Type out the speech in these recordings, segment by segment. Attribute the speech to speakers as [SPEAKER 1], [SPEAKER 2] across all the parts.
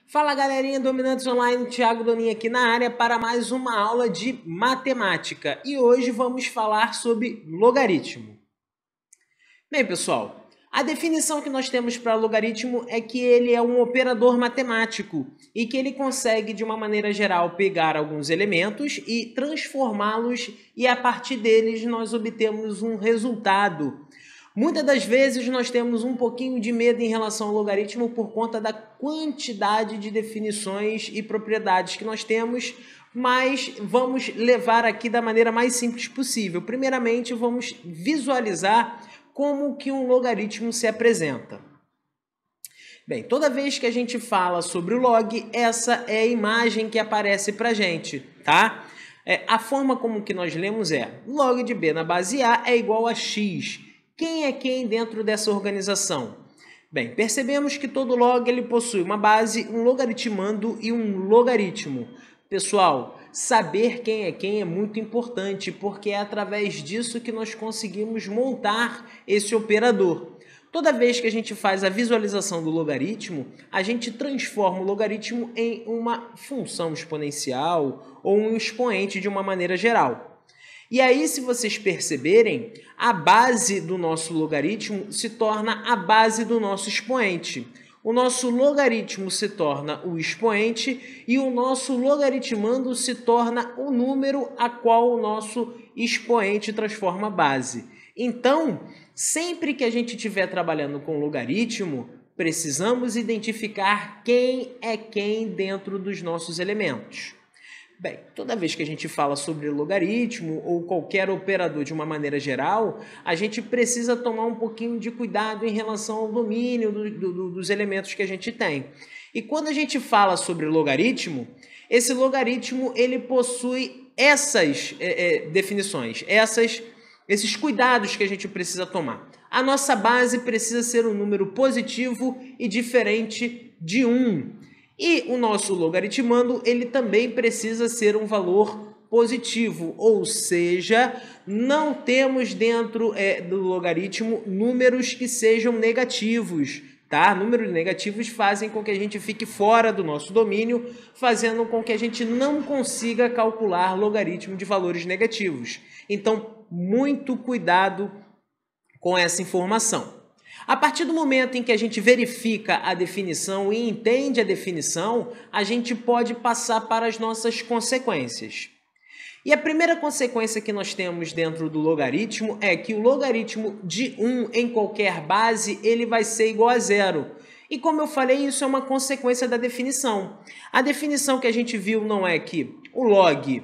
[SPEAKER 1] Fala galerinha, Dominantes Online, Thiago Doninha aqui na área para mais uma aula de matemática. E hoje vamos falar sobre logaritmo. Bem pessoal, a definição que nós temos para logaritmo é que ele é um operador matemático e que ele consegue de uma maneira geral pegar alguns elementos e transformá-los e a partir deles nós obtemos um resultado. Muitas das vezes nós temos um pouquinho de medo em relação ao logaritmo por conta da quantidade de definições e propriedades que nós temos, mas vamos levar aqui da maneira mais simples possível. Primeiramente, vamos visualizar como que um logaritmo se apresenta. Bem, toda vez que a gente fala sobre o log, essa é a imagem que aparece para a gente, tá? A forma como que nós lemos é log de b na base a é igual a x. Quem é quem dentro dessa organização? Bem, percebemos que todo log ele possui uma base, um logaritmando e um logaritmo. Pessoal, saber quem é muito importante, porque é através disso que nós conseguimos montar esse operador. Toda vez que a gente faz a visualização do logaritmo, a gente transforma o logaritmo em uma função exponencial ou um expoente de uma maneira geral. E aí, se vocês perceberem, a base do nosso logaritmo se torna a base do nosso expoente. O nosso logaritmo se torna o expoente e o nosso logaritmando se torna o número a qual o nosso expoente transforma a base. Então, sempre que a gente estiver trabalhando com logaritmo, precisamos identificar quem é quem dentro dos nossos elementos. Bem, toda vez que a gente fala sobre logaritmo ou qualquer operador de uma maneira geral, a gente precisa tomar um pouquinho de cuidado em relação ao domínio dos elementos que a gente tem. E quando a gente fala sobre logaritmo, esse logaritmo ele possui essas definições, esses cuidados que a gente precisa tomar. A nossa base precisa ser um número positivo e diferente de 1. E o nosso logaritmando, ele também precisa ser um valor positivo, ou seja, não temos dentro do logaritmo números que sejam negativos, tá? Números negativos fazem com que a gente fique fora do nosso domínio, fazendo com que a gente não consiga calcular logaritmo de valores negativos. Então, muito cuidado com essa informação. A partir do momento em que a gente verifica a definição e entende a definição, a gente pode passar para as nossas consequências. E a primeira consequência que nós temos dentro do logaritmo é que o logaritmo de 1 em qualquer base, ele vai ser igual a zero. E como eu falei, isso é uma consequência da definição. A definição que a gente viu não é que o log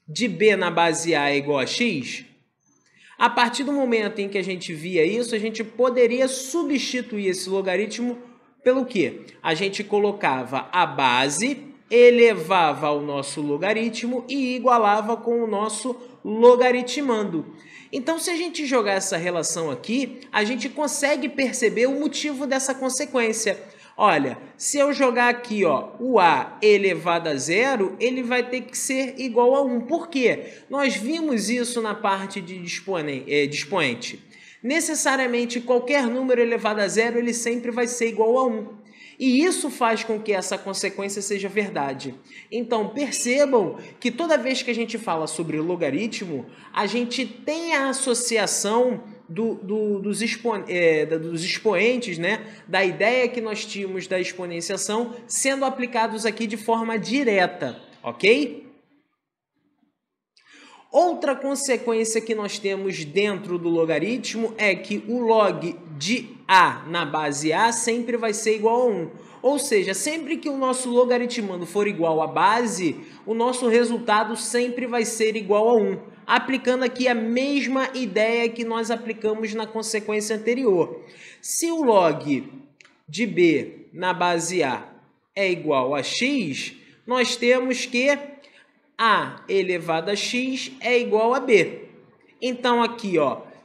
[SPEAKER 1] de b na base a é igual a x? A partir do momento em que a gente via isso, a gente poderia substituir esse logaritmo pelo quê? A gente colocava a base, elevava o nosso logaritmo e igualava com o nosso logaritmando. Então, se a gente jogar essa relação aqui, a gente consegue perceber o motivo dessa consequência. Olha, se eu jogar aqui o a elevado a zero, ele vai ter que ser igual a 1. Por quê? Nós vimos isso na parte de expoente. Necessariamente, qualquer número elevado a zero, ele sempre vai ser igual a 1. E isso faz com que essa consequência seja verdade. Então, percebam que toda vez que a gente fala sobre logaritmo, a gente tem a associação dos expoentes, né? Da ideia que nós tínhamos da exponenciação sendo aplicados aqui de forma direta, ok? Outra consequência que nós temos dentro do logaritmo é que o log de a na base a sempre vai ser igual a 1. Ou seja, sempre que o nosso logaritmando for igual à base, o nosso resultado sempre vai ser igual a 1. Aplicando aqui a mesma ideia que nós aplicamos na consequência anterior. Se o log de b na base a é igual a x, nós temos que a elevado a x é igual a b. Então aqui,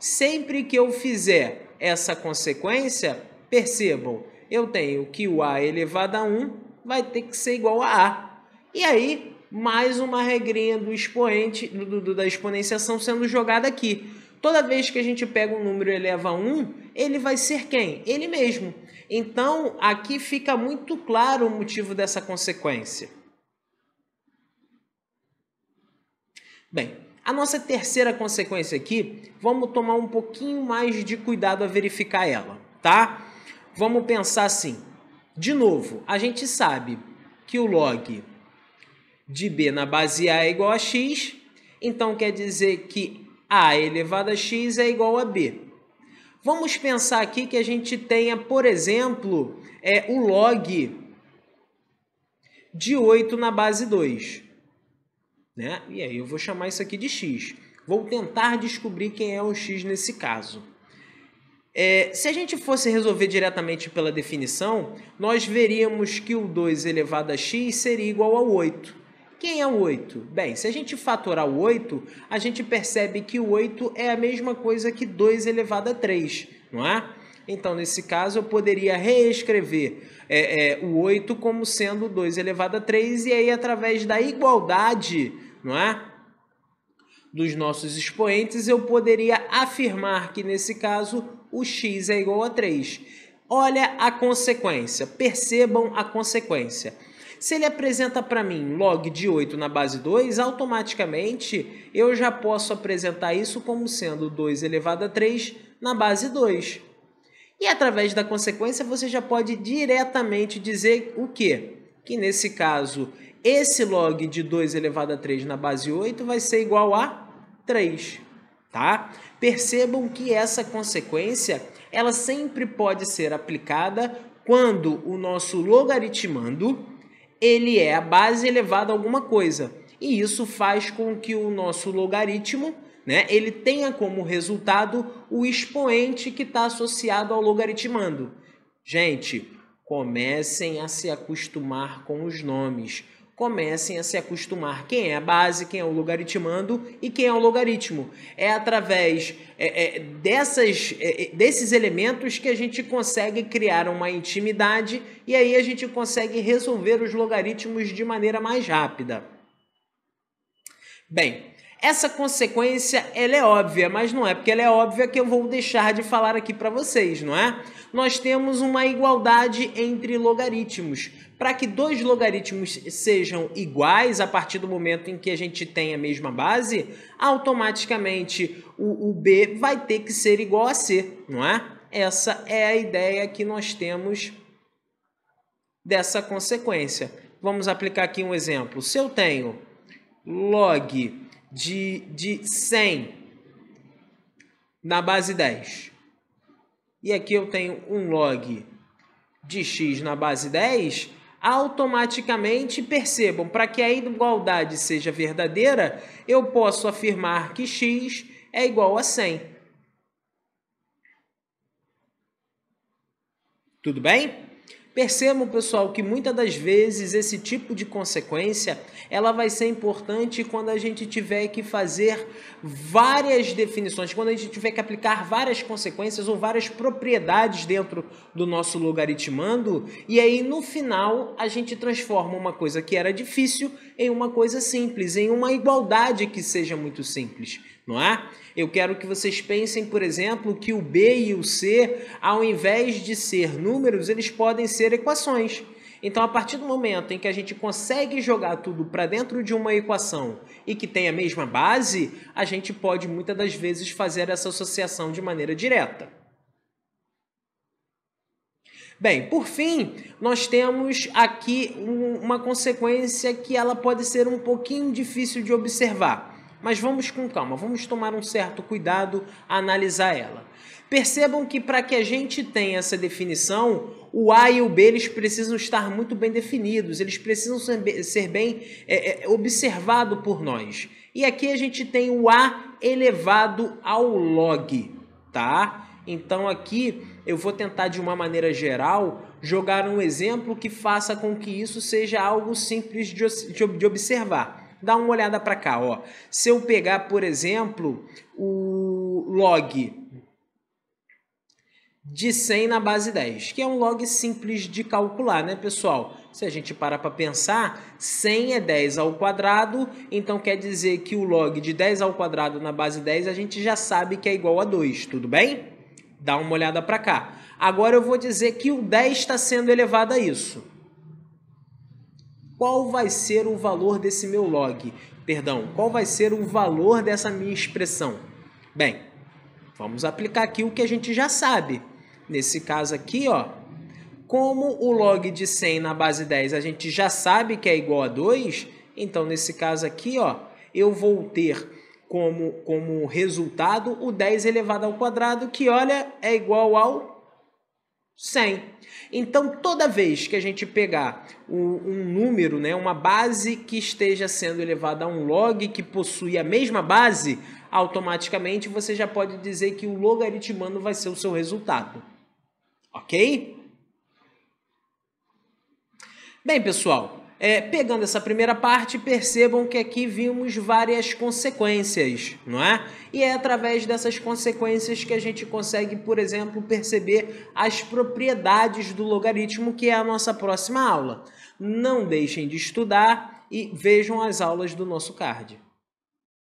[SPEAKER 1] sempre que eu fizer essa consequência, percebam, eu tenho que o a elevado a 1 vai ter que ser igual a a. E aí, mais uma regrinha do expoente, da exponenciação sendo jogada aqui. Toda vez que a gente pega um número e eleva a 1, ele vai ser quem? Ele mesmo. Então, aqui fica muito claro o motivo dessa consequência. Bem, a nossa terceira consequência aqui, vamos tomar um pouquinho mais de cuidado a verificar ela, tá? Vamos pensar assim. De novo, a gente sabe que o log de b na base a é igual a x, então quer dizer que a elevado a x é igual a b. Vamos pensar aqui que a gente tenha, por exemplo, o log de 8 na base 2. Né? E aí eu vou chamar isso aqui de x. Vou tentar descobrir quem é o x nesse caso. Se a gente fosse resolver diretamente pela definição, nós veríamos que o 2 elevado a x seria igual a 8. Quem é o 8? Bem, se a gente fatorar o 8, a gente percebe que o 8 é a mesma coisa que 2 elevado a 3, não é? Então, nesse caso, eu poderia reescrever o 8 como sendo 2 elevado a 3, e aí, através da igualdade, não é, dos nossos expoentes, eu poderia afirmar que, nesse caso, o x é igual a 3. Olha a consequência, percebam a consequência. Se ele apresenta para mim log de 8 na base 2, automaticamente eu já posso apresentar isso como sendo 2 elevado a 3 na base 2. E através da consequência você já pode diretamente dizer o quê? Que nesse caso, esse log de 2 elevado a 3 na base 8 vai ser igual a 3. Tá? Percebam que essa consequência ela sempre pode ser aplicada quando o nosso logaritmando ele é a base elevada a alguma coisa. E isso faz com que o nosso logaritmo, né, ele tenha como resultado o expoente que está associado ao logaritmando. Gente, comecem a se acostumar com os nomes. Comecem a se acostumar quem é a base, quem é o logaritmando e quem é o logaritmo. É através desses elementos que a gente consegue criar uma intimidade e aí a gente consegue resolver os logaritmos de maneira mais rápida. Bem, essa consequência ela é óbvia, mas não é porque ela é óbvia que eu vou deixar de falar aqui para vocês, não é? Nós temos uma igualdade entre logaritmos. Para que dois logaritmos sejam iguais a partir do momento em que a gente tem a mesma base, automaticamente o b vai ter que ser igual a c, não é? Essa é a ideia que nós temos dessa consequência. Vamos aplicar aqui um exemplo. Se eu tenho log de 100 na base 10 e aqui eu tenho um log de x na base 10, automaticamente, percebam, para que a igualdade seja verdadeira, eu posso afirmar que x é igual a 100. Tudo bem? Percebam, pessoal, que muitas das vezes esse tipo de consequência ela vai ser importante quando a gente tiver que fazer várias definições, quando a gente tiver que aplicar várias consequências ou várias propriedades dentro do nosso logaritmando, e aí no final a gente transforma uma coisa que era difícil em uma coisa simples, em uma igualdade que seja muito simples, não é? Eu quero que vocês pensem, por exemplo, que o b e o c, ao invés de ser números, eles podem ser equações. Então, a partir do momento em que a gente consegue jogar tudo para dentro de uma equação e que tem a mesma base, a gente pode muitas das vezes fazer essa associação de maneira direta. Bem, por fim, nós temos aqui uma consequência que ela pode ser um pouquinho difícil de observar. Mas vamos com calma, vamos tomar um certo cuidado a analisar ela. Percebam que para que a gente tenha essa definição, o A e o B eles precisam estar muito bem definidos, eles precisam ser bem observados por nós. E aqui a gente tem o A elevado ao log, tá? Então aqui eu vou tentar de uma maneira geral jogar um exemplo que faça com que isso seja algo simples de observar. Dá uma olhada para cá, ó. Se eu pegar, por exemplo, o log de 100 na base 10, que é um log simples de calcular, né, pessoal? Se a gente parar para pensar, 100 é 10 ao quadrado, então quer dizer que o log de 10 ao quadrado na base 10 a gente já sabe que é igual a 2, tudo bem? Dá uma olhada para cá. Agora eu vou dizer que o 10 está sendo elevado a isso. Qual vai ser o valor desse meu log? Perdão, qual vai ser o valor dessa minha expressão? Bem, vamos aplicar aqui o que a gente já sabe. Nesse caso aqui, ó, como o log de 100 na base 10 a gente já sabe que é igual a 2, então nesse caso aqui, ó, eu vou ter como resultado o 10 elevado ao quadrado, que, olha, é igual ao 100. Então, toda vez que a gente pegar um número, né, uma base que esteja sendo elevada a um log que possui a mesma base, automaticamente você já pode dizer que o logaritmando vai ser o seu resultado. Ok? Bem, pessoal, pegando essa primeira parte, percebam que aqui vimos várias consequências, não é? E é através dessas consequências que a gente consegue, por exemplo, perceber as propriedades do logaritmo, que é a nossa próxima aula. Não deixem de estudar e vejam as aulas do nosso card.